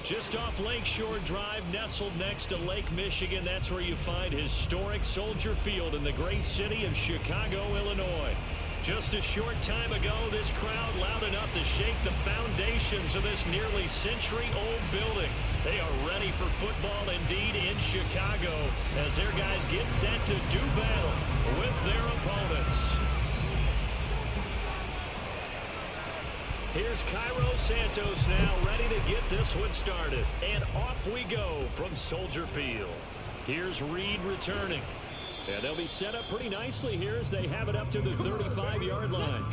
Just off Lakeshore Drive, nestled next to Lake Michigan. That's where you find historic Soldier Field in the great city of Chicago, Illinois. Just a short time ago, this crowd loud enough to shake the foundations of this nearly century-old building. They are ready for football indeed in Chicago as their guys get set to do battle with their opponents. Here's Cairo Santos now ready to get this one started. And off we go from Soldier Field. Here's Reed returning. And they'll be set up pretty nicely here as they have it up to the 35-yard line.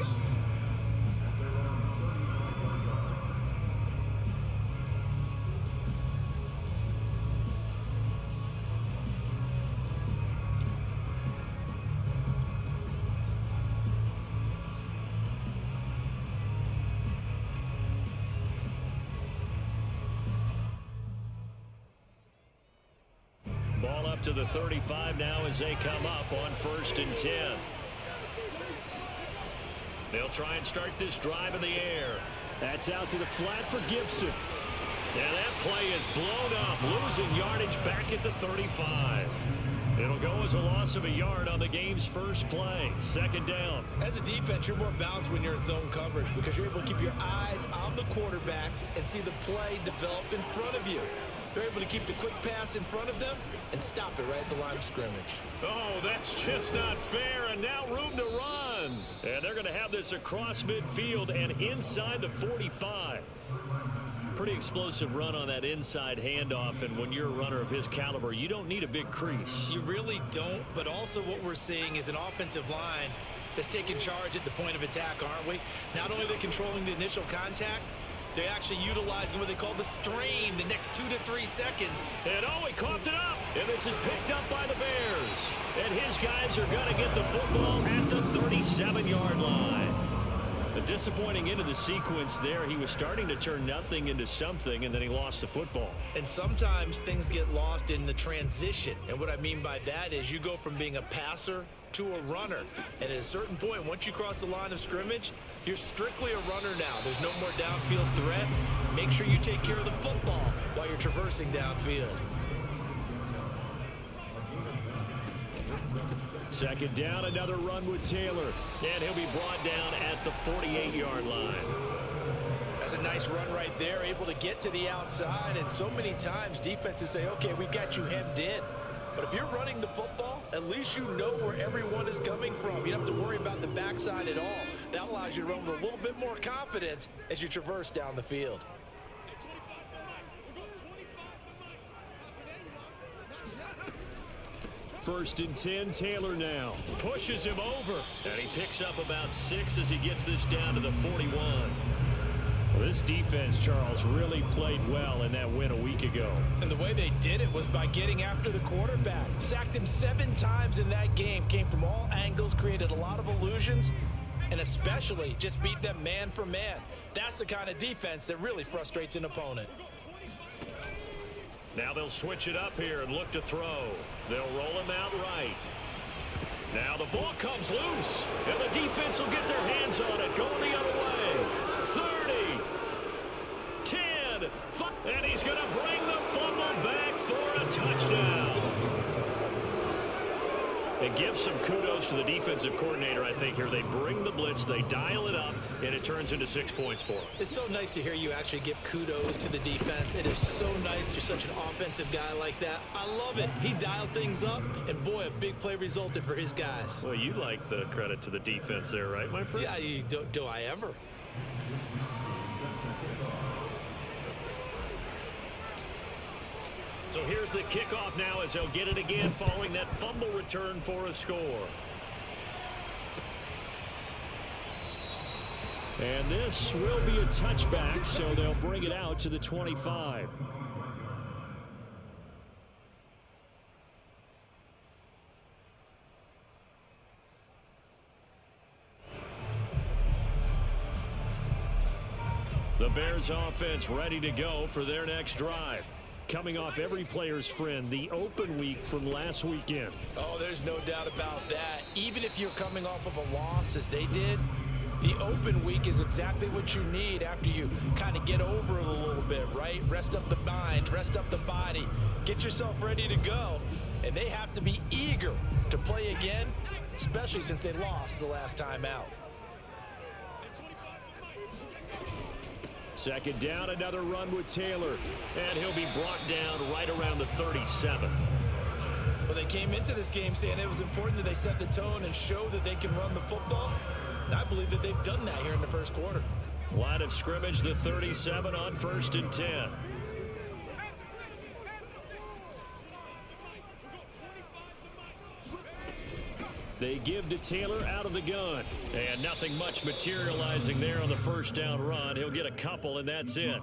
Ball up to the 35 now as they come up on 1st and 10. They'll try and start this drive in the air. That's out to the flat for Gibson. And that play is blown up, losing yardage back at the 35. It'll go as a loss of a yard on the game's first play. 2nd down. As a defense, you're more balanced when you're in zone coverage because you're able to keep your eyes on the quarterback and see the play develop in front of you. They're able to keep the quick pass in front of them and stop it right at the line of scrimmage. Oh, that's just not fair, and now room to run. And they're going to have this across midfield and inside the 45. Pretty explosive run on that inside handoff, and when you're a runner of his caliber, you don't need a big crease. You really don't, but also what we're seeing is an offensive line that's taking charge at the point of attack, aren't we? Not only are they controlling the initial contact, they're actually utilizing what they call the strain the next 2 to 3 seconds. And oh, he coughed it up. And this is picked up by the Bears. And his guys are going to get the football at the 37-yard line. A disappointing end of the sequence there. He was starting to turn nothing into something, and then he lost the football. And sometimes things get lost in the transition. And what I mean by that is you go from being a passer to a runner. And at a certain point, once you cross the line of scrimmage, you're strictly a runner now. There's no more downfield threat. Make sure you take care of the football while you're traversing downfield. 2nd down, another run with Taylor. And he'll be brought down at the 48-yard line. That's a nice run right there, able to get to the outside. And so many times defenses say, okay, we've got you hemmed in. But if you're running the football, at least you know where everyone is coming from. You don't have to worry about the backside at all. That allows you to run with a little bit more confidence as you traverse down the field. First and 10, Taylor now. Pushes him over. And he picks up about 6 as he gets this down to the 41. Well, this defense, Charles, really played well in that win a week ago. And the way they did it was by getting after the quarterback. Sacked him 7 times in that game. Came from all angles, created a lot of illusions, and especially just beat them man for man. That's the kind of defense that really frustrates an opponent. Now they'll switch it up here and look to throw. They'll roll him out right. Now the ball comes loose, and the defense will get their hands on it. Going the other way. 30, 10, 5, and he's going to bring the fumble back for a touchdown. And give some kudos to the defensive coordinator, I think, here. They bring the blitz, they dial it up, and it turns into 6 points for them. It's so nice to hear you actually give kudos to the defense. It is so nice you're such an offensive guy like that. I love it. He dialed things up, and boy, a big play resulted for his guys. Well, you like the credit to the defense there, right, my friend? Yeah, do I ever? So here's the kickoff now as they'll get it again following that fumble return for a score. And this will be a touchback, so they'll bring it out to the 25. The Bears offense ready to go for their next drive. Coming off every player's friend, the open week from last weekend. Oh, there's no doubt about that. Even if you're coming off of a loss as they did, The open week is exactly what you need after you kind of get over it a little bit, right? Rest up the mind, rest up the body, get yourself ready to go. And they have to be eager to play again, especially since they lost the last time out. Second down, another run with Taylor. And he'll be brought down right around the 37. Well, they came into this game saying it was important that they set the tone and show that they can run the football. And I believe that they've done that here in the first quarter. Line of scrimmage, the 37 on 1st and 10. They give to Taylor out of the gun. And nothing much materializing there on the first down run. He'll get a couple, and that's it.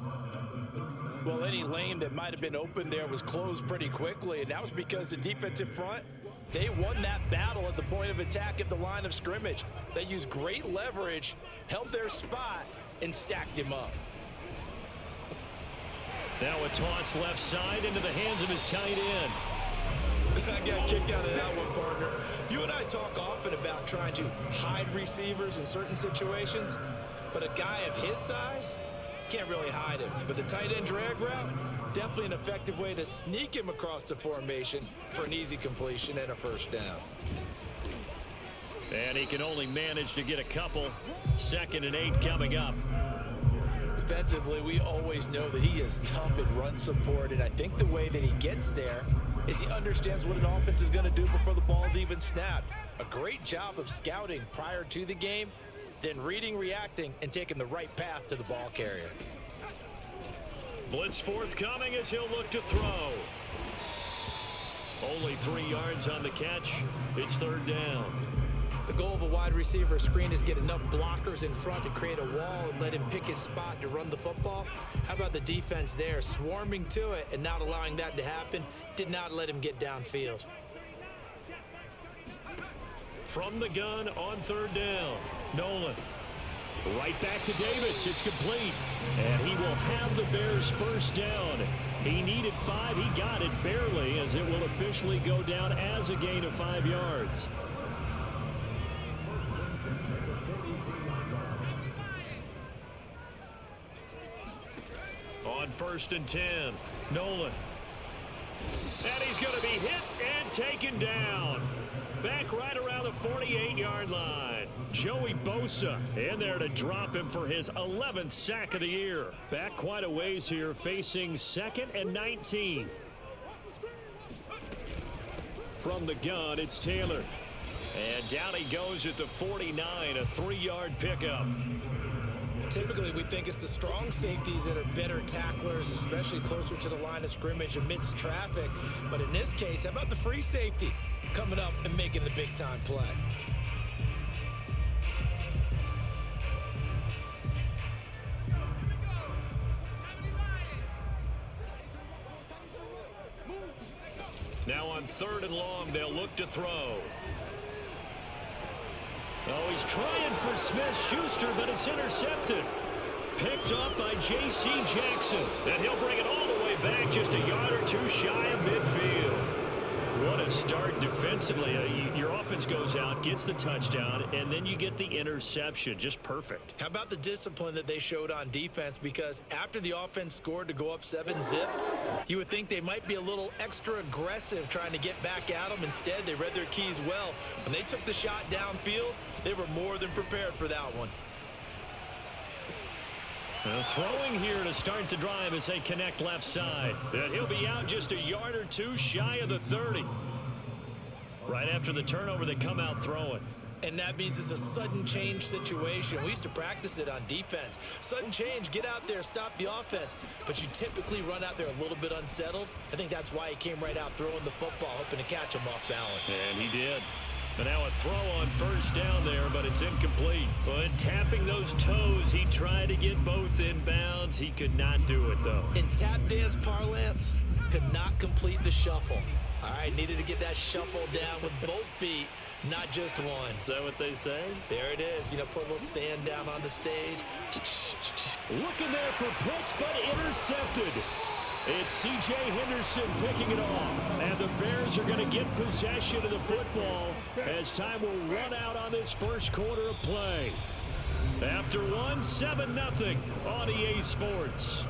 Well, any lane that might have been open there was closed pretty quickly, and that was because the defensive front, they won that battle at the point of attack at the line of scrimmage. They used great leverage, held their spot, and stacked him up. Now a toss left side into the hands of his tight end. I got kicked out of that one, partner. You and I talk often about trying to hide receivers in certain situations, but a guy of his size can't really hide him. But the tight end drag route, definitely an effective way to sneak him across the formation for an easy completion and a first down. And he can only manage to get a couple. 2nd and 8 coming up. Defensively, we always know that he is tough in run support, and I think the way that he gets there is he understands what an offense is going to do before the ball's even snapped. A great job of scouting prior to the game, then reading, reacting, and taking the right path to the ball carrier. Blitz forthcoming as he'll look to throw. Only 3 yards on the catch. It's 3rd down. The goal of a wide receiver screen is get enough blockers in front to create a wall and let him pick his spot to run the football. How about the defense there, swarming to it and not allowing that to happen? Did not let him get downfield. From the gun on 3rd down. Nolan. Right back to Davis. It's complete. And he will have the Bears first down. He needed 5. He got it barely, as it will officially go down as a gain of 5 yards. On 1st and 10, Nolan. And he's going to be hit and taken down. Back right around the 48-yard line. Joey Bosa in there to drop him for his 11th sack of the year. Back quite a ways here, facing 2nd and 19. From the gun, it's Taylor. And down he goes at the 49, a 3-yard pickup. Typically, we think it's the strong safeties that are better tacklers, especially closer to the line of scrimmage amidst traffic. But in this case, how about the free safety coming up and making the big-time play? Now on 3rd and long, they'll look to throw. Oh, he's trying for Smith-Schuster, but it's intercepted. Picked up by J.C. Jackson. And he'll bring it all the way back, just a yard or 2 shy of midfield. What a start defensively. Your offense goes out, gets the touchdown, and then you get the interception. Just perfect. How about the discipline that they showed on defense? Because after the offense scored to go up 7-zip, you would think they might be a little extra aggressive trying to get back at them. Instead, they read their keys well. When they took the shot downfield, they were more than prepared for that one. Throwing here to start the drive as they connect left side. And he'll be out just a yard or 2 shy of the 30. Right after the turnover, they come out throwing. And that means it's a sudden change situation. We used to practice it on defense. Sudden change, get out there, stop the offense. But you typically run out there a little bit unsettled. I think that's why he came right out throwing the football, hoping to catch him off balance. And he did. And now a throw on 1st down there, but it's incomplete. But tapping those toes, he tried to get both in bounds. He could not do it, though. In tap dance parlance, could not complete the shuffle. All right, needed to get that shuffle down with both feet, not just one. Is that what they say? There it is. You know, put a little sand down on the stage. Looking there for Pitts, but intercepted. It's C.J. Henderson picking it off. And the Bears are going to get possession of the football as time will run out on this first quarter of play. After one, 7-0 on EA Sports.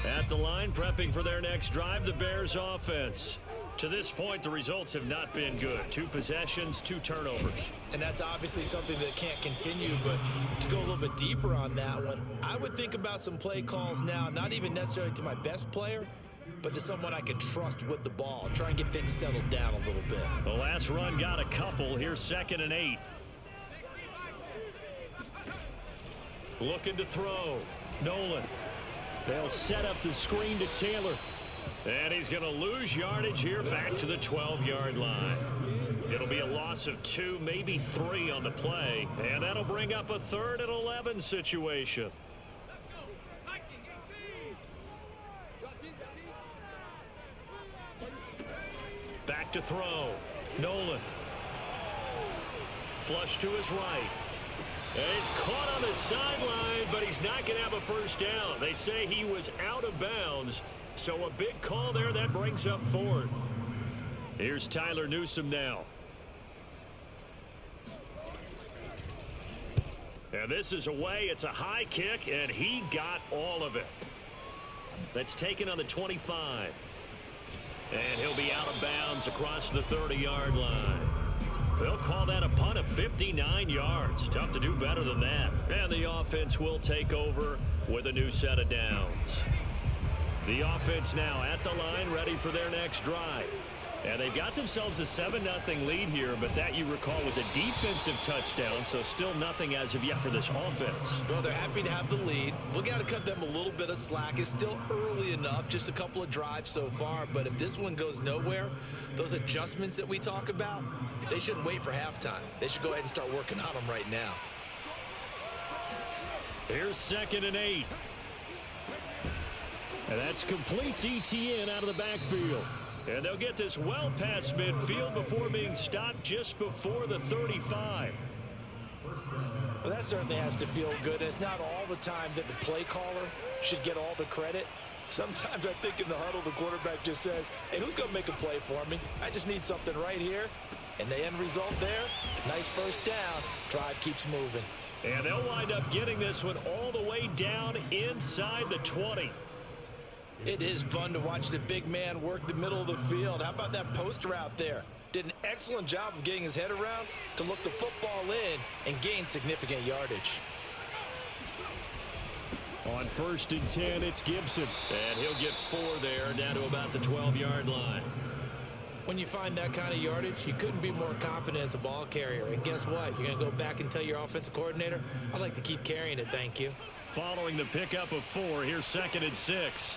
At the line, prepping for their next drive, the Bears offense. To this point, the results have not been good. 2 possessions, 2 turnovers. And that's obviously something that can't continue, but to go a little bit deeper on that one, I would think about some play calls now, not even necessarily to my best player, but to someone I can trust with the ball. Try and get things settled down a little bit. The last run got a couple. Here's 2nd and 8. Looking to throw. Nolan. They'll set up the screen to Taylor. And he's going to lose yardage here back to the 12-yard line. It'll be a loss of 2, maybe 3 on the play. And that'll bring up a 3rd and 11 situation. Back to throw. Nolan. Flush to his right. And he's caught on the sideline, but he's not going to have a first down. They say he was out of bounds. So a big call there that brings up 4th. Here's Tyler Newsome now. And this is away. It's a high kick, and he got all of it. That's taken on the 25. And he'll be out of bounds across the 30-yard line. They'll call that a punt of 59 yards. Tough to do better than that. And the offense will take over with a new set of downs. The offense now at the line, ready for their next drive. And they've got themselves a 7-0 lead here, but that, you recall, was a defensive touchdown, so still nothing as of yet for this offense. Well, they're happy to have the lead. We've got to cut them a little bit of slack. It's still early enough, just a couple of drives so far, but if this one goes nowhere, those adjustments that we talk about, they shouldn't wait for halftime. They should go ahead and start working on them right now. Here's 2nd and 8. And that's complete to Etienne out of the backfield. And they'll get this well past midfield before being stopped just before the 35. Well, that certainly has to feel good. It's not all the time that the play caller should get all the credit. Sometimes I think in the huddle, the quarterback just says, hey, who's going to make a play for me? I just need something right here. And the end result there, nice first down. Drive keeps moving. And they'll wind up getting this one all the way down inside the 20. It is fun to watch the big man work the middle of the field. How about that poster out there? Did an excellent job of getting his head around to look the football in and gain significant yardage. On 1st and 10, it's Gibson. And he'll get 4 there, down to about the 12-yard line. When you find that kind of yardage, you couldn't be more confident as a ball carrier. And guess what? You're going to go back and tell your offensive coordinator, I'd like to keep carrying it, thank you. Following the pickup of 4, here's 2nd and 6.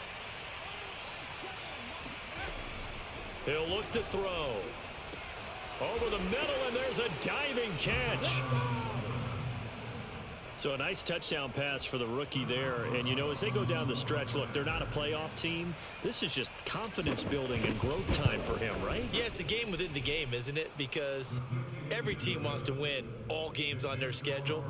He'll look to throw. Over the middle, and there's a diving catch. So a nice touchdown pass for the rookie there. And, you know, as they go down the stretch, look, they're not a playoff team. This is just confidence building and growth time for him, right? Yeah, it's a game within the game, isn't it? Because every team wants to win all games on their schedule.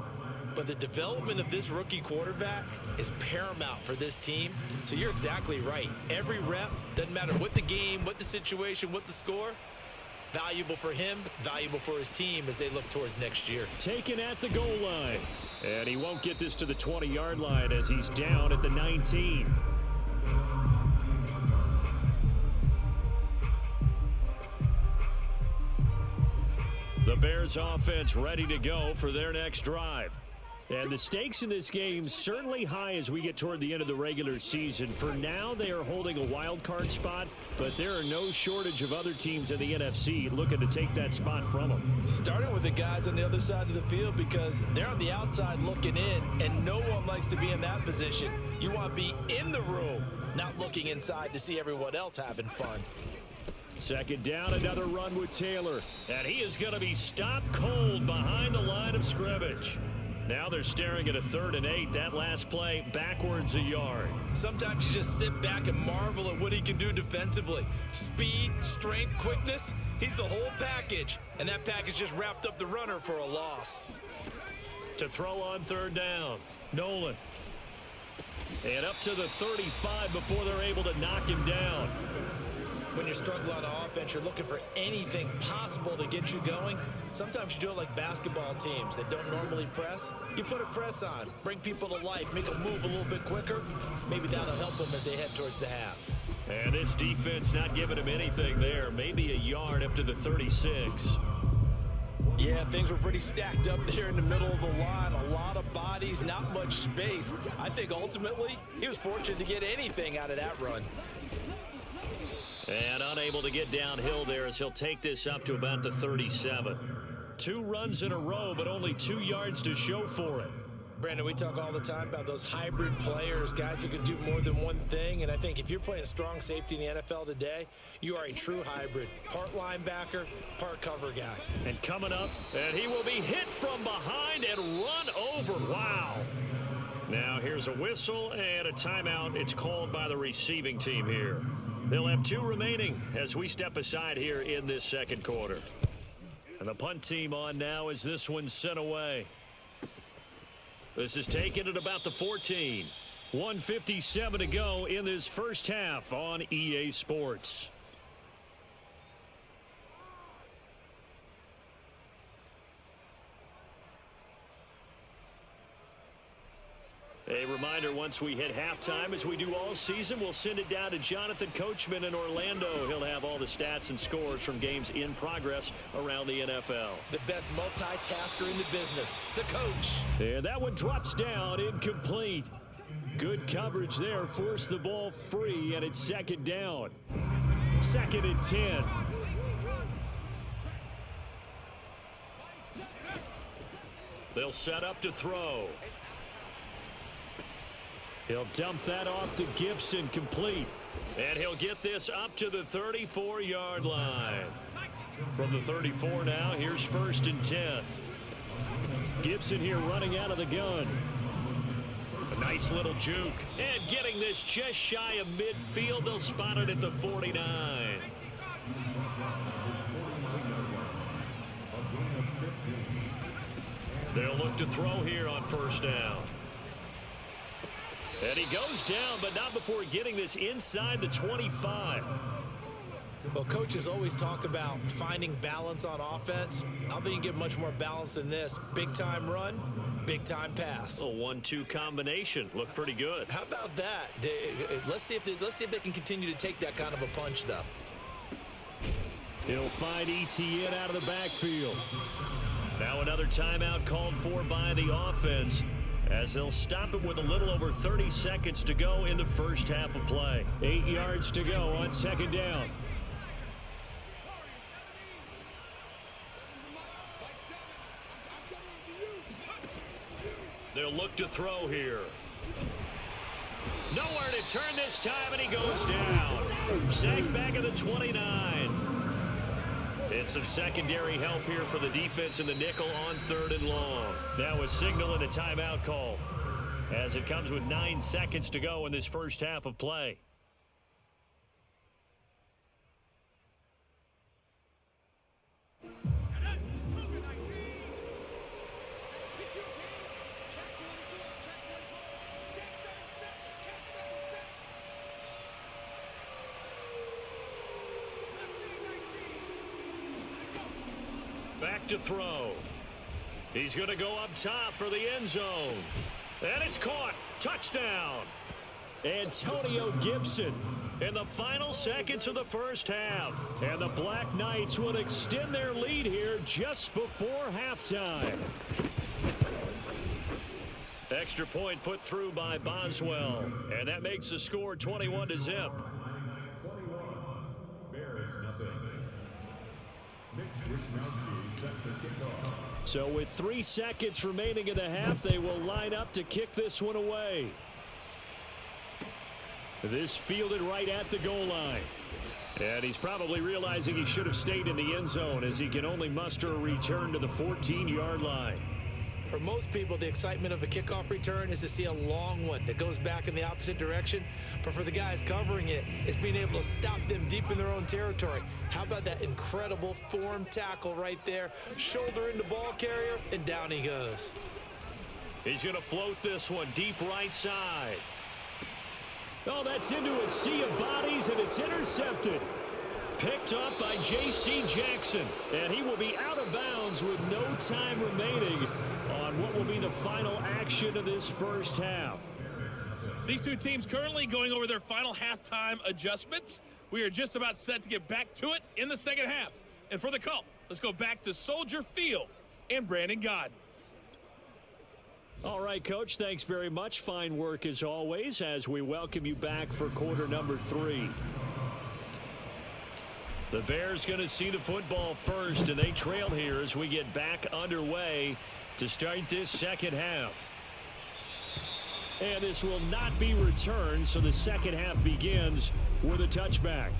But the development of this rookie quarterback is paramount for this team. So you're exactly right. Every rep, doesn't matter what the game, what the situation, what the score, valuable for him, valuable for his team as they look towards next year. Taken at the goal line. And he won't get this to the 20-yard line as he's down at the 19. The Bears offense ready to go for their next drive. And the stakes in this game certainly high as we get toward the end of the regular season. For now, they are holding a wild card spot, but there are no shortage of other teams in the NFC looking to take that spot from them. Starting with the guys on the other side of the field because they're on the outside looking in, and no one likes to be in that position. You want to be in the room, not looking inside to see everyone else having fun. 2nd down, another run with Taylor. And he is going to be stopped cold behind the line of scrimmage. Now they're staring at a 3rd and 8. That last play backwards a yard. Sometimes you just sit back and marvel at what he can do defensively. Speed, strength, quickness. He's the whole package. And that package just wrapped up the runner for a loss. To throw on 3rd down, Nolan. And up to the 35 before they're able to knock him down. when you're struggling on offense, you're looking for anything possible to get you going. Sometimes you do it like basketball teams that don't normally press. You put a press on, bring people to life, make them move a little bit quicker. Maybe that'll help them as they head towards the half. And this defense not giving him anything there. Maybe a yard up to the 36. Yeah, things were pretty stacked up there in the middle of the line. A lot of bodies, not much space. I think ultimately he was fortunate to get anything out of that run. And unable to get downhill there as he'll take this up to about the 37. 2 runs in a row, but only 2 yards to show for it. Brandon, we talk all the time about those hybrid players, guys who can do more than one thing. And I think if you're playing strong safety in the NFL today, you are a true hybrid. Part linebacker, part cover guy. And coming up, and he will be hit from behind and run over. Wow. Now here's a whistle and a timeout. It's called by the receiving team here. They'll have 2 remaining as we step aside here in this second quarter. And the punt team on now as this one's sent away. This is taken at about the 14. 1:57 to go in this first half on EA Sports. A reminder, once we hit halftime, as we do all season, we'll send it down to Jonathan Coachman in Orlando. He'll have all the stats and scores from games in progress around the NFL. The best multitasker in the business, the coach. And that one drops down, incomplete. Good coverage there, forced the ball free, and it's second down. 2nd and 10. They'll set up to throw. He'll dump that off to Gibson, complete. And he'll get this up to the 34-yard line. From the 34 now, here's 1st and 10. Gibson here running out of the gun. A nice little juke. And getting this just shy of midfield. They'll spot it at the 49. They'll look to throw here on 1st down. And he goes down, but not before getting this inside the 25. Well, coaches always talk about finding balance on offense. I don't think you get much more balance than this. Big-time run, big-time pass. A 1-2 combination. Looked pretty good. How about that? Let's see if they can continue to take that kind of a punch, though. He'll find Etienne out of the backfield. Now another timeout called for by the offense, as they'll stop it with a little over 30 seconds to go in the first half of play. 8 yards to go on 2nd down. They'll look to throw here. Nowhere to turn this time, and he goes down. Sacked back at the 29. It's some secondary help here for the defense in the nickel on 3rd and long. That was signaling a timeout call, as it comes with 9 seconds to go in this first half of play. Back to throw. He's going to go up top for the end zone. And it's caught. Touchdown. Antonio Gibson in the final seconds of the first half. And the Black Knights will extend their lead here just before halftime. Extra point put through by Boswell. And that makes the score 21-0. So with 3 seconds remaining in the half, they will line up to kick this one away. This fielded right at the goal line. And he's probably realizing he should have stayed in the end zone, as he can only muster a return to the 14-yard line. For most people, the excitement of a kickoff return is to see a long one that goes back in the opposite direction. But for the guys covering it, it's being able to stop them deep in their own territory. How about that incredible form tackle right there? Shoulder in the ball carrier, and down he goes. He's going to float this one deep right side. Oh, that's into a sea of bodies, and it's intercepted. picked up by J.C. Jackson. And he will be out of bounds with no time remaining on what will be the final action of this first half. These two teams currently going over their final halftime adjustments. We are just about set to get back to it in the second half. And for the call, let's go back to Soldier Field and Brandon Gaudin. All right, Coach, thanks very much. Fine work as always as we welcome you back for quarter number 3. The Bears going to see the football first, and they trail here as we get back underway to start this second half. And this will not be returned, so the second half begins with a touchback.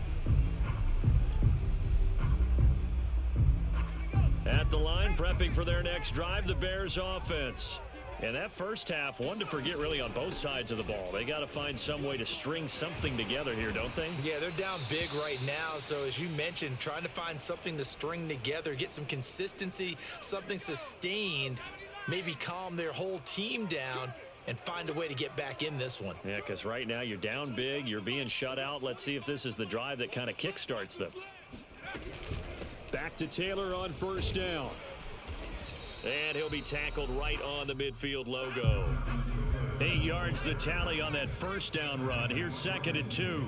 At the line, prepping for their next drive, the Bears offense. And that first half, one to forget really on both sides of the ball. They got to find some way to string something together here, don't they? Yeah, they're down big right now. So as you mentioned, trying to find something to string together, get some consistency, something sustained, maybe calm their whole team down and find a way to get back in this one. Yeah, because right now you're down big, you're being shut out. Let's see if this is the drive that kind of kickstarts them. Back to Taylor on first down. And he'll be tackled right on the midfield logo. 8 yards the tally on that first down run. Here's 2nd and 2.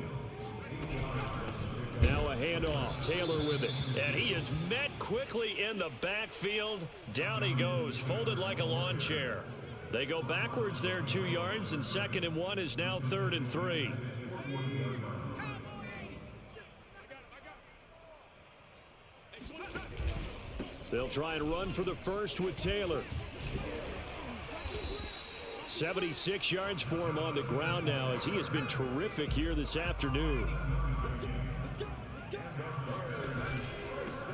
Now a handoff. Taylor with it. And he is met quickly in the backfield. Down he goes, folded like a lawn chair. They go backwards there 2 yards, and 2nd and 1 is now 3rd and 3. They'll try and run for the first with Taylor. 76 yards for him on the ground now as he has been terrific here this afternoon.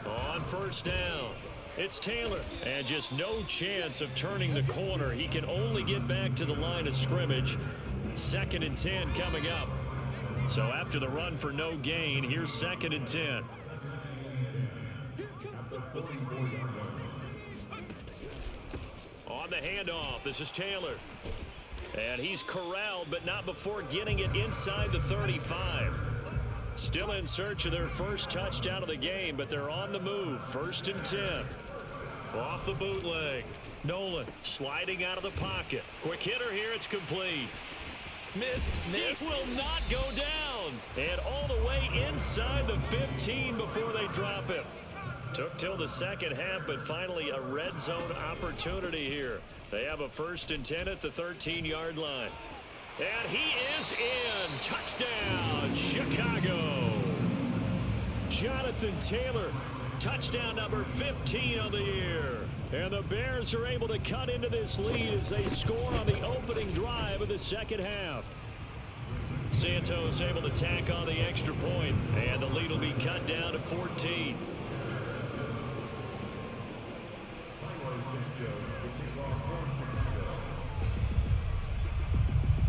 On first down, it's Taylor. And just no chance of turning the corner. He can only get back to the line of scrimmage. 2nd and 10 coming up. So after the run for no gain, here's 2nd and 10. On the handoff, this is Taylor. And he's corralled, but not before getting it inside the 35. Still in search of their first touchdown of the game, but they're on the move. 1st and 10. Off the bootleg. Nolan sliding out of the pocket. Quick hitter here, it's complete. Missed. It will not go down. And all the way inside the 15 before they drop him. Took till the second half, but finally a red zone opportunity here. They have a 1st and 10 at the 13-yard line. And he is in. Touchdown, Chicago. Jonathan Taylor, touchdown number 15 on the year. And the Bears are able to cut into this lead as they score on the opening drive of the second half. Santos able to tack on the extra point, and the lead will be cut down to 14.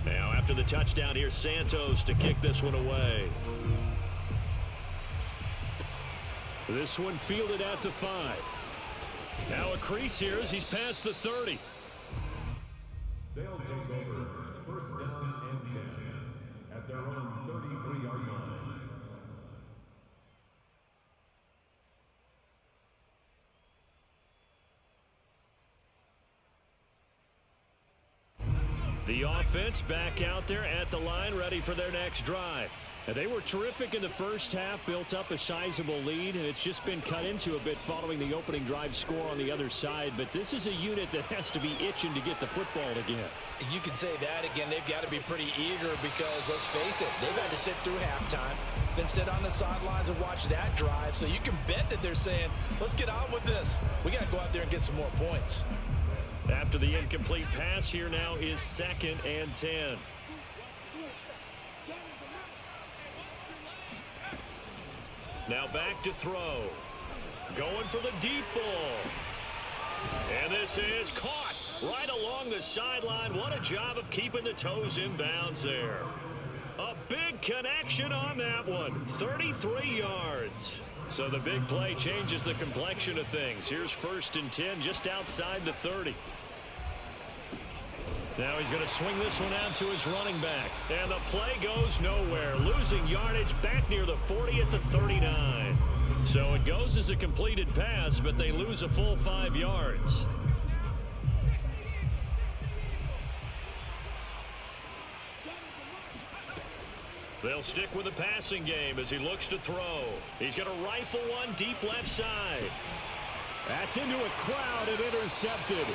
Now after the touchdown, here's Santos to kick this one away. This one fielded at the 5. Now a crease here as he's past the 30. They'll take over 1st down and 10 at their own 33-yard line. The offense back out there at the line, ready for their next drive. And they were terrific in the first half, built up a sizable lead, and it's just been cut into a bit following the opening drive score on the other side. But this is a unit that has to be itching to get the football again. You can say that again. They've got to be pretty eager because, let's face it, they've had to sit through halftime, then sit on the sidelines and watch that drive. So you can bet that they're saying, let's get on with this. We got to go out there and get some more points. After the incomplete pass, here now is 2nd and 10. Now back to throw. Going for the deep ball. And this is caught right along the sideline. What a job of keeping the toes in bounds there. A big connection on that one. 33 yards. So the big play changes the complexion of things. Here's 1st and 10 just outside the 30. Now he's going to swing this one out to his running back. And the play goes nowhere. Losing yardage back near the 40 at the 39. So it goes as a completed pass, but they lose a full 5 yards. They'll stick with the passing game as he looks to throw. He's going to rifle one deep left side. That's into a crowd and intercepted.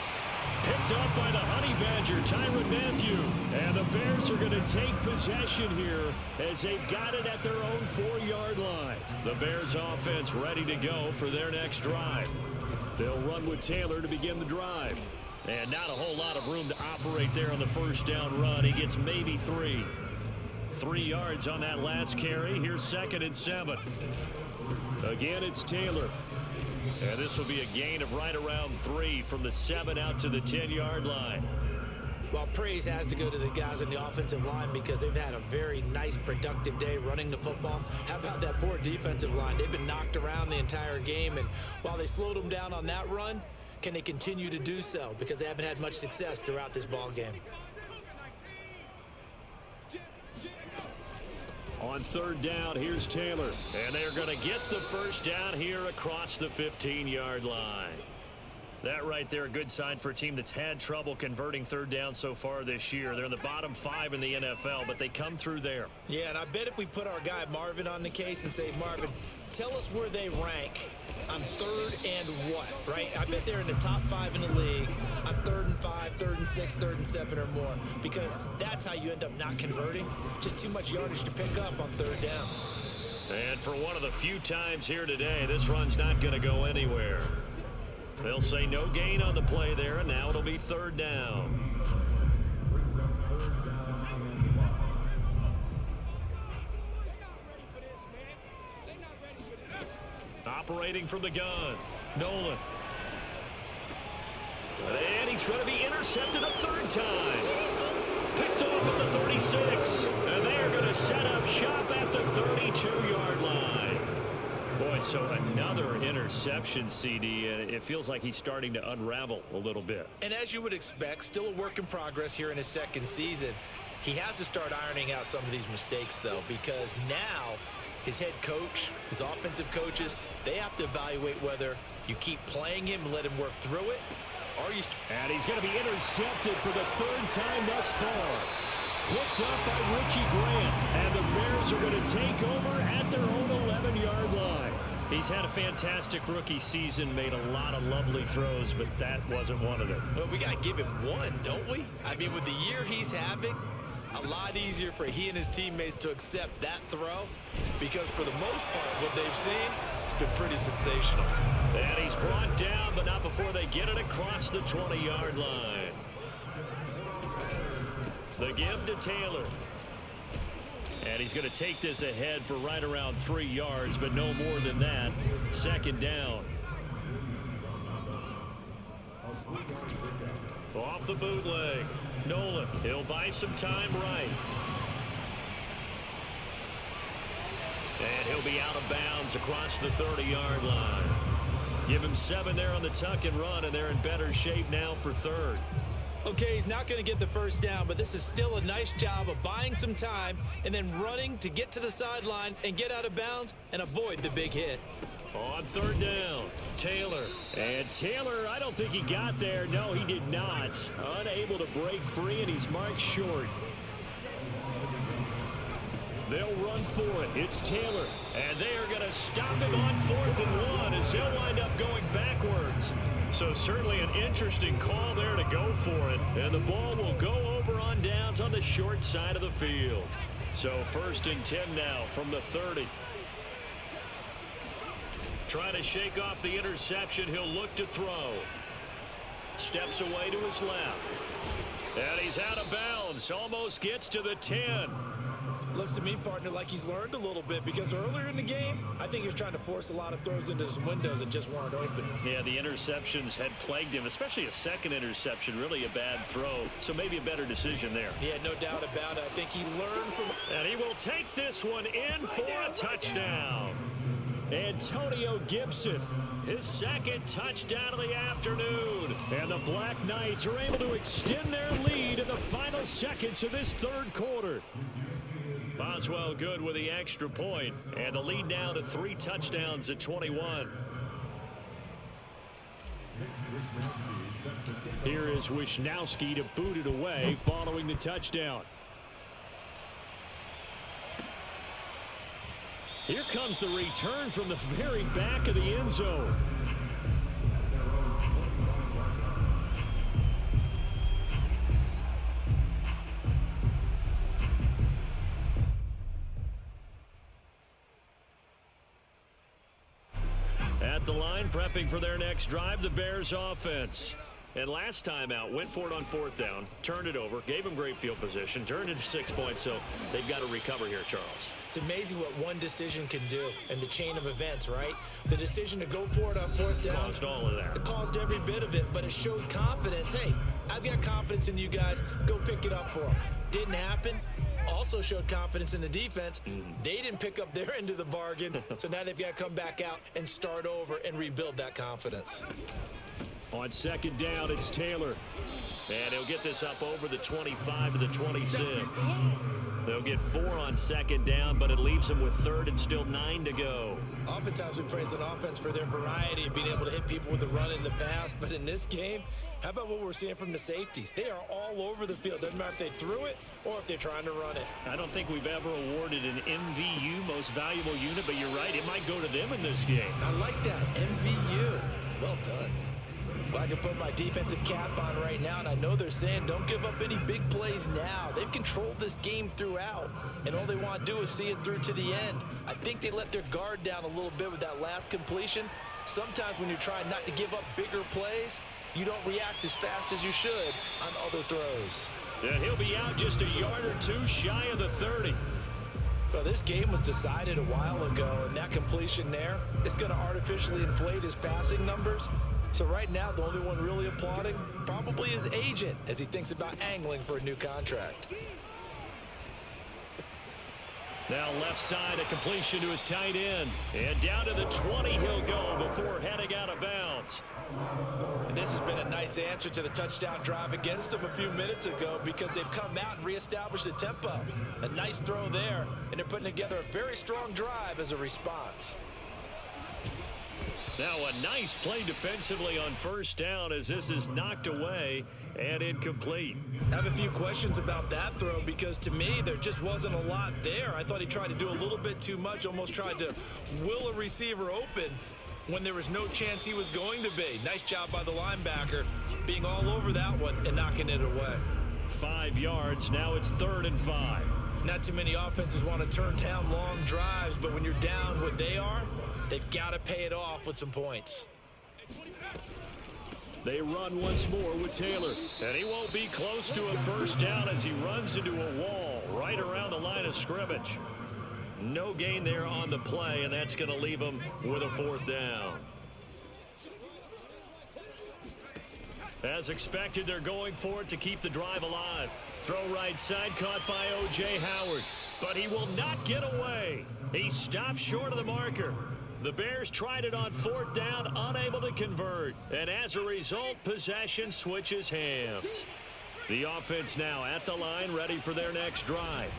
Picked up by the Honey Badger, Tyrann Mathieu. And the Bears are going to take possession here as they've got it at their own 4-yard line. The Bears offense ready to go for their next drive. They'll run with Taylor to begin the drive. And not a whole lot of room to operate there on the first down run. He gets maybe 3. 3 yards on that last carry. Here's 2nd and 7. Again, it's Taylor. And this will be a gain of right around 3 from the 7 out to the 10-yard line. Well, praise has to go to the guys on the offensive line because they've had a very nice, productive day running the football. How about that poor defensive line? They've been knocked around the entire game, and while they slowed them down on that run, can they continue to do so? Because they haven't had much success throughout this ball game. On 3rd down, here's Taylor. And they're going to get the first down here across the 15-yard line. That right there, a good sign for a team that's had trouble converting 3rd down so far this year. They're in the bottom 5 in the NFL, but they come through there. Yeah, and I bet if we put our guy Marvin on the case and say, Marvin, tell us where they rank on 3rd and what, right? I bet they're in the top 5 in the league on 3rd and 5, 3rd and 6, 3rd and 7 or more, because that's how you end up not converting. Just too much yardage to pick up on 3rd down. And for one of the few times here today, this run's not going to go anywhere. They'll say no gain on the play there, and now it'll be 3rd down. Operating from the gun, Nolan. And he's going to be intercepted a 3rd time. Picked off at the 36. And they are going to set up shop at the 32-yard line. Boy, so another interception, CD. It feels like he's starting to unravel a little bit. And as you would expect, still a work in progress here in his 2nd season. He has to start ironing out some of these mistakes, though, because now his head coach, his offensive coaches, they have to evaluate whether you keep playing him and let him work through it, or you... And he's going to be intercepted for the 3rd time thus far. Picked up by Richie Grant. And the Bears are going to take over at their own 11-yard line. He's had a fantastic rookie season, made a lot of lovely throws, but that wasn't one of them. Well, we got to give him one, don't we? I mean, with the year he's having, a lot easier for he and his teammates to accept that throw, because for the most part, what they've seen, it's been pretty sensational. And he's brought down, but not before they get it across the 20-yard line. The give to Taylor. And he's going to take this ahead for right around 3 yards, but no more than that. 2nd down. Off the bootleg. Nolan, he'll buy some time right. And he'll be out of bounds across the 30-yard line. Give him 7 there on the tuck and run, and they're in better shape now for 3rd. Okay, he's not going to get the first down, but this is still a nice job of buying some time and then running to get to the sideline and get out of bounds and avoid the big hit. On 3rd down, Taylor. And Taylor, I don't think he got there. No, he did not. Unable to break free, and he's marked short. They'll run for it. It's Taylor. And they are going to stop him on 4th and 1 as he'll wind up going backwards. So certainly an interesting call there to go for it. And the ball will go over on downs on the short side of the field. So 1st and 10 now from the 30. Trying to shake off the interception. He'll look to throw. Steps away to his left. And he's out of bounds. Almost gets to the 10. Looks to me, partner, like he's learned a little bit, because earlier in the game, I think he was trying to force a lot of throws into some windows that just weren't open. Yeah, the interceptions had plagued him, especially a 2nd interception, really a bad throw. So maybe a better decision there. Yeah, no doubt about it. I think he learned from... And he will take this one in for a touchdown. Antonio Gibson his second touchdown of the afternoon. And the Black Knights are able to extend their lead in the final seconds of this third quarter. Boswell good with the extra point, and the lead now to 3 touchdowns at 21. Here is Wisnowski to boot it away following the touchdown. Here comes the return from the very back of the end zone. At the line, prepping for their next drive, the Bears offense. And last time out, went for it on 4th down, turned it over, gave them great field position, turned it to 6 points, so they've got to recover here, Charles. It's amazing what one decision can do in the chain of events, right? The decision to go for it on 4th down. Caused all of that. It caused every bit of it, but it showed confidence. Hey, I've got confidence in you guys. Go pick it up for them. Didn't happen. Also showed confidence in the defense. They didn't pick up their end of the bargain, so now they've got to come back out and start over and rebuild that confidence. On 2nd down, it's Taylor. And he'll get this up over the 25 to the 26. They'll get 4 on 2nd down, but it leaves them with 3rd and still 9 to go. Oftentimes we praise an offense for their variety of being able to hit people with the run in the pass, but in this game, how about what we're seeing from the safeties? They are all over the field. Doesn't matter if they threw it or if they're trying to run it. I don't think we've ever awarded an MVU, most valuable unit, but you're right, it might go to them in this game. I like that, MVU. Well done. Well, I can put my defensive cap on right now, and I know they're saying don't give up any big plays now. They've controlled this game throughout, and all they want to do is see it through to the end. I think they let their guard down a little bit with that last completion. Sometimes when you're trying not to give up bigger plays, you don't react as fast as you should on other throws. And he'll be out just a yard or 2 shy of the 30. Well, this game was decided a while ago, and that completion there is going to artificially inflate his passing numbers. So right now, the only one really applauding probably his agent as he thinks about angling for a new contract. Now left side, a completion to his tight end. And down to the 20 he'll go before heading out of bounds. And this has been a nice answer to the touchdown drive against them a few minutes ago because they've come out and reestablished the tempo. A nice throw there, and they're putting together a very strong drive as a response. Now a nice play defensively on 1st down as this is knocked away and incomplete. I have a few questions about that throw because to me there just wasn't a lot there. I thought he tried to do a little bit too much, almost tried to will a receiver open when there was no chance he was going to be. Nice job by the linebacker being all over that one and knocking it away. 5 yards, now it's 3rd and 5. Not too many offenses want to turn down long drives, but when you're down what they are, they've got to pay it off with some points. They run once more with Taylor. And he won't be close to a 1st down as he runs into a wall right around the line of scrimmage. No gain there on the play, and that's going to leave him with a 4th down. As expected, they're going for it to keep the drive alive. Throw right side, caught by O.J. Howard. But he will not get away. He stopped short of the marker. The Bears tried it on 4th down, unable to convert. And as a result, possession switches hands. The offense now at the line, ready for their next drive.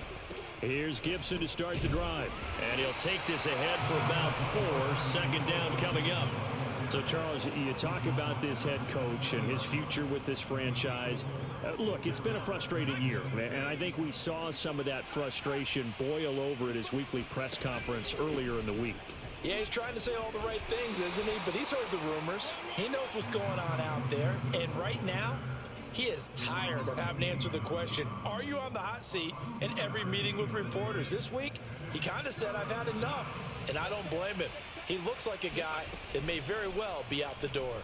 Here's Gibson to start the drive. And he'll take this ahead for about 4. 2nd down coming up. So, Charles, you talk about this head coach and his future with this franchise. Look, it's been a frustrating year, and I think we saw some of that frustration boil over at his weekly press conference earlier in the week. Yeah, he's trying to say all the right things, isn't he? But he's heard the rumors. He knows what's going on out there. And right now, he is tired of having to answer the question, are you on the hot seat in every meeting with reporters? This week, he kind of said, I've had enough. And I don't blame him. He looks like a guy that may very well be out the door.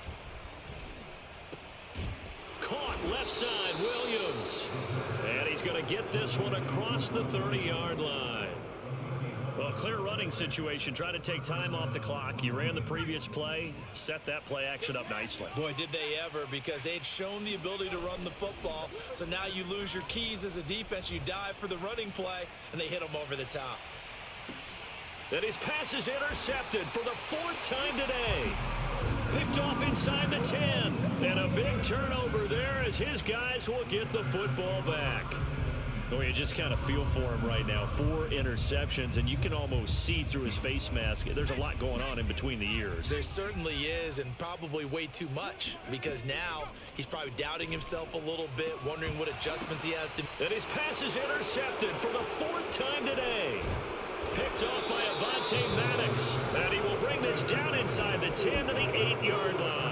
Caught left side, Williams. And he's going to get this one across the 30-yard line. Well, clear running situation. Try to take time off the clock. You ran the previous play, set that play action up nicely. Boy, did they ever, because they'd shown the ability to run the football. So now you lose your keys as a defense. You dive for the running play, and they hit them over the top. And his pass is intercepted for the 4th time today. picked off inside the 10. And a big turnover there as his guys will get the football back. Oh, you just kind of feel for him right now. 4 interceptions, and you can almost see through his face mask. There's a lot going on in between the ears. There certainly is, and probably way too much, because now he's probably doubting himself a little bit, wondering what adjustments he has to. And his pass is intercepted for the 4th time today. Picked off by Avonte Maddox. And he will bring this down inside the 10 to the 8-yard line.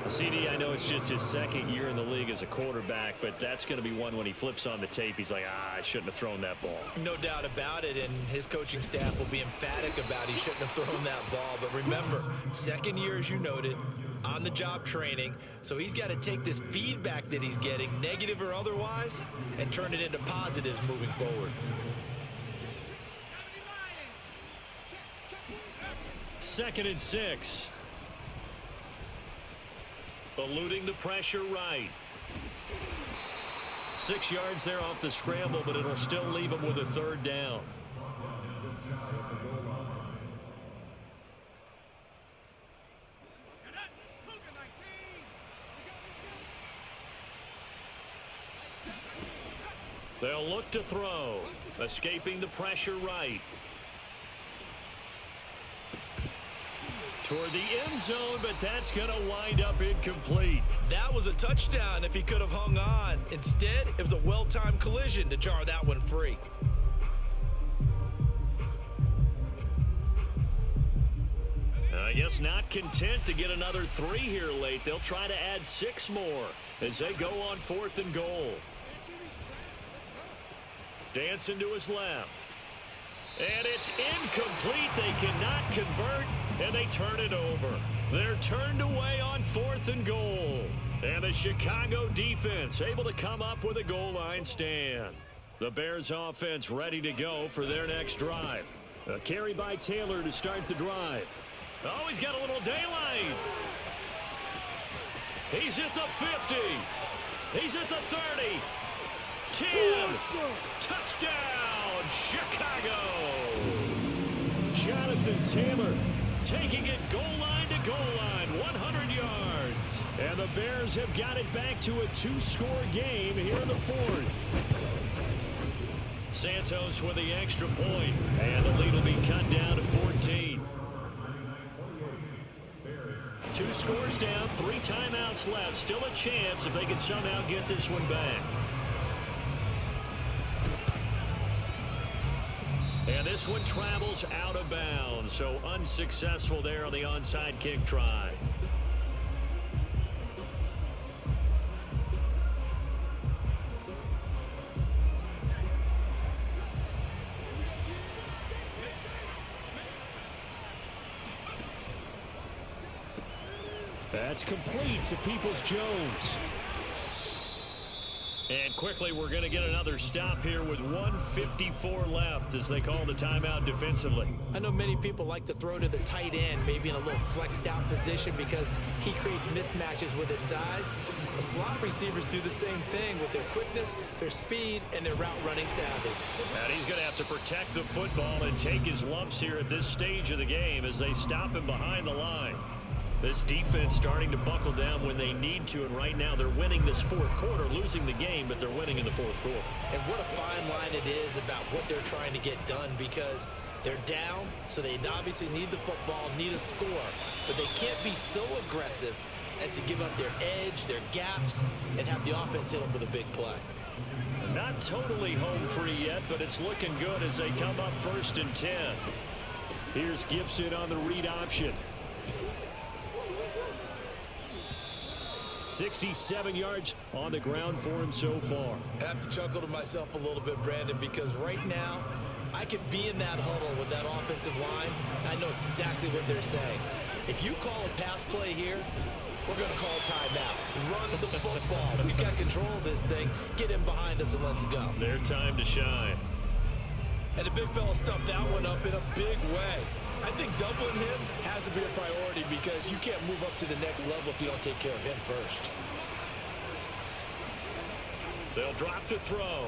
CD, I know it's just his 2nd year in the league as a quarterback, but that's going to be one when he flips on the tape. He's like, I shouldn't have thrown that ball. No doubt about it, and his coaching staff will be emphatic about he shouldn't have thrown that ball. But remember, 2nd year, as you noted, on-the-job training, so he's got to take this feedback that he's getting, negative or otherwise, and turn it into positives moving forward. 2nd and 6. Eluding the pressure right. 6 yards there off the scramble, but it'll still leave him with a 3rd down. They'll look to throw. Escaping the pressure right. Toward the end zone, but that's going to wind up incomplete. That was a touchdown if he could have hung on. Instead, it was a well-timed collision to jar that one free. I guess not content to get another 3 here late. They'll try to add 6 more as they go on 4th and goal. Dancing to his left. And it's incomplete. They cannot convert, and they turn it over. They're turned away on 4th and goal. And the Chicago defense able to come up with a goal line stand. The Bears offense ready to go for their next drive. A carry by Taylor to start the drive. Oh, he's got a little daylight. He's at the 50. He's at the 30. 10. Touchdown, Chicago. Jonathan Taylor taking it goal line to goal line, 100 yards. And the Bears have got it back to a 2-score game here in the 4th. Santos with the extra point, and the lead will be cut down to 14. 2 scores down, 3 timeouts left. Still a chance if they can somehow get this one back. And this one travels out of bounds, so unsuccessful there on the onside kick try. That's complete to Peoples-Jones. And quickly, we're going to get another stop here with 1:54 left as they call the timeout defensively. I know many people like to throw to the tight end, maybe in a little flexed out position because he creates mismatches with his size. The slot receivers do the same thing with their quickness, their speed, and their route running savvy. And he's going to have to protect the football and take his lumps here at this stage of the game as they stop him behind the line. This defense starting to buckle down when they need to, and right now they're winning this 4th quarter, losing the game, but they're winning in the 4th quarter. And what a fine line it is about what they're trying to get done, because they're down, so they obviously need the football, need a score, but they can't be so aggressive as to give up their edge, their gaps, and have the offense hit them with a big play. Not totally home free yet, but it's looking good as they come up 1st and 10. Here's Gibson on the read option. 67 yards on the ground for him so far. I have to chuckle to myself a little bit, Brandon, because right now I could be in that huddle with that offensive line. I know exactly what they're saying. If you call a pass play here, we're going to call timeout. Run the football. We've got control of this thing. Get him behind us and let's go. Their time to shine. And the big fella stuffed that one up in a big way. I think doubling him has to be a priority because you can't move up to the next level if you don't take care of him first. They'll drop to throw.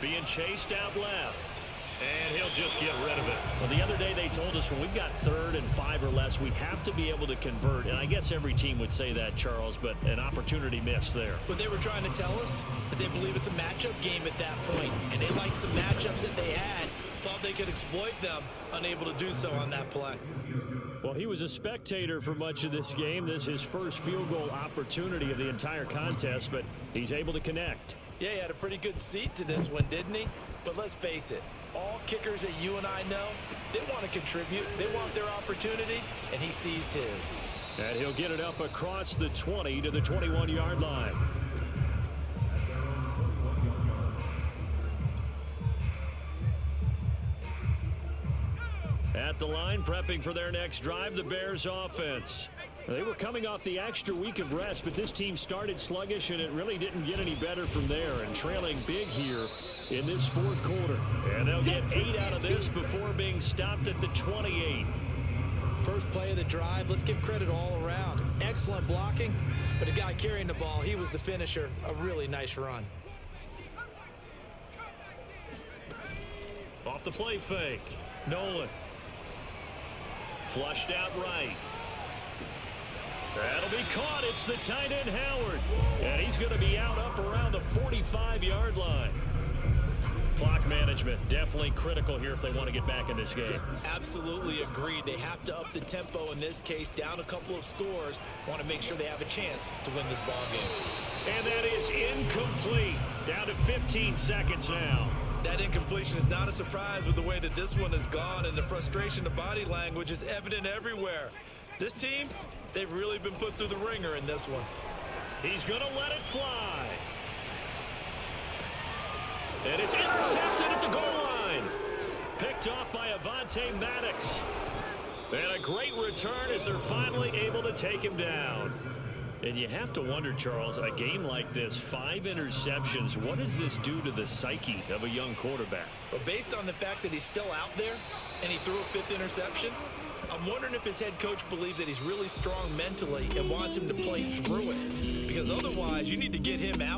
Being chased out left. And he'll just get rid of it. Well, the other day they told us when we've got 3rd and 5 or less, we have to be able to convert. And I guess every team would say that, Charles, but an opportunity missed there. What they were trying to tell us is they believe it's a matchup game at that point, and they liked some matchups that they had, thought they could exploit them, unable to do so on that play. Well, he was a spectator for much of this game. This is his first field goal opportunity of the entire contest, but he's able to connect. Yeah, he had a pretty good seat to this one, didn't he? But let's face it, all kickers that you and I know, they want to contribute. They want their opportunity, and he seized his. And he'll get it up across the 20 to the 21-yard line. At the line, prepping for their next drive, the Bears offense. They were coming off the extra week of rest, but this team started sluggish, and it really didn't get any better from there, and trailing big here in this 4th quarter. And they'll get 8 out of this before being stopped at the 28. First play of the drive, let's give credit all around. Excellent blocking, but the guy carrying the ball, he was the finisher. A really nice run. Off the play fake, Nolan. Flushed out right. That'll be caught. It's the tight end, Howard. And he's going to be out up around the 45-yard line. Clock management definitely critical here if they want to get back in this game. Absolutely agreed. They have to up the tempo in this case, down a couple of scores. Want to make sure they have a chance to win this ball game. And that is incomplete. Down to 15 seconds now. That incompletion is not a surprise with the way that this one has gone, and the frustration of body language is evident everywhere. This team, they've really been put through the ringer in this one. He's going to let it fly. And it's intercepted at the goal line. Picked off by Avonte Maddox. And a great return as they're finally able to take him down. And you have to wonder, Charles, a game like this, 5 interceptions, what does this do to the psyche of a young quarterback? But based on the fact that he's still out there and he threw a 5th interception, I'm wondering if his head coach believes that he's really strong mentally and wants him to play through it. Because otherwise, you need to get him out.